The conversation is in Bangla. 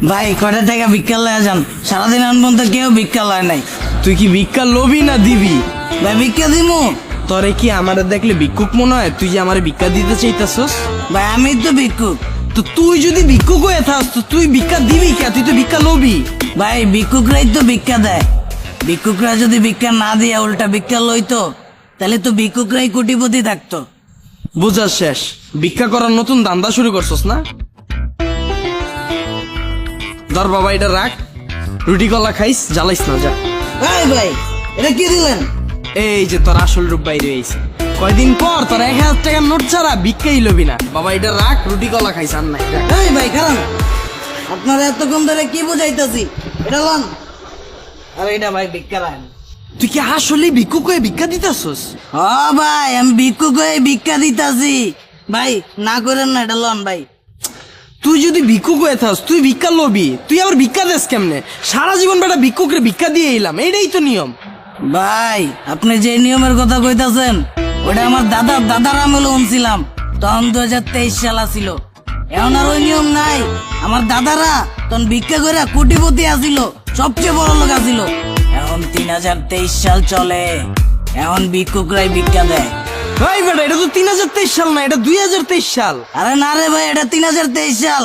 ভাই কয়টা টাকা ভিক্ষা লয়ে যান, সারাদিন আনবন তো কেউ ভিক্ষা লয় নাই। তুই কি ভিক্ষা লবি না দিবি? ভাই ভিক্ষা দিমু। তোরে কি আমার দেখলে ভিক্ষুক মনে হয়? তুই যে আমার ভিক্ষা দিতে চাইতেছস? ভাই আমি তো ভিক্ষুক। তো তুই যদি ভিক্ষুক হয়ে থাকস তো তুই ভিক্ষা দিবি কে? তুই তো ভিক্ষা লবি। ভাই ভিক্ষুকরাই তো ভিক্ষা দেয়। ভিক্ষুকরা যদি ভিক্ষা না দিয়ে উল্টা ভিক্ষা লইতো তাহলে তো ভিক্ষুকরাই কোটিপতি থাকতো। বুঝার শেষ, ভিক্ষা করার নতুন ধান্দা শুরু করছস না? ধর বাবা এটা রাখ, রুটি কলা খাইস, জ্বালাইস না, যা। ভাই ভাই এটা কি দিলেন? এই যে তোর আসল রূপ বাইরে হয়েছে। কয়দিন পর তোর 1000 টাকার নোট ছাড়া ভিক্ষাই লবি না। বাবা এটা রাখ, রুটি কলা খাইস, আর নাই। এই ভাই খারাপ, আপনারা এতক্ষণ ধরে কি বুঝাইতেছি, এটা লন। আর এটা ভাই ভিক্ষা রাখেন। তুই কি আসলে ভিক্ষুক হয়ে ভিক্ষা দিতেছস? হ ভাই আমি ভিক্ষুক হয়ে ভিক্ষা দিতাছি। ভাই না করেন না, এটা লন ভাই। তুই যদি ভিক্ষুক হয়ে থাকস তুই ভিক্ষা লবি, তুই আবার ভিক্ষা দেস কেমনে? সারা জীবন বেটা ভিক্ষুকরে ভিক্ষা দিয়ে এলাম, এইটাই তো নিয়ম। ভাই আপনি যে নিয়মের কথা কইতাছেন ওটা আমার দাদার আমলে শুনছিলাম, তখন 2023 সাল ছিল। এখন আর ওই নিয়ম নাই। আমার দাদারা তখন ভিক্ষা করে কোটিপতি আসিল, সবচেয়ে বড় লোক আসিল। এখন 3023 সাল চলে, এখন ভিক্ষুকরাই ভিক্ষা দেয়। ভাই বেটা এটা তো 3023 সাল না, এটা 2023 সাল। আরে না রে ভাই, এটা 3023 সাল।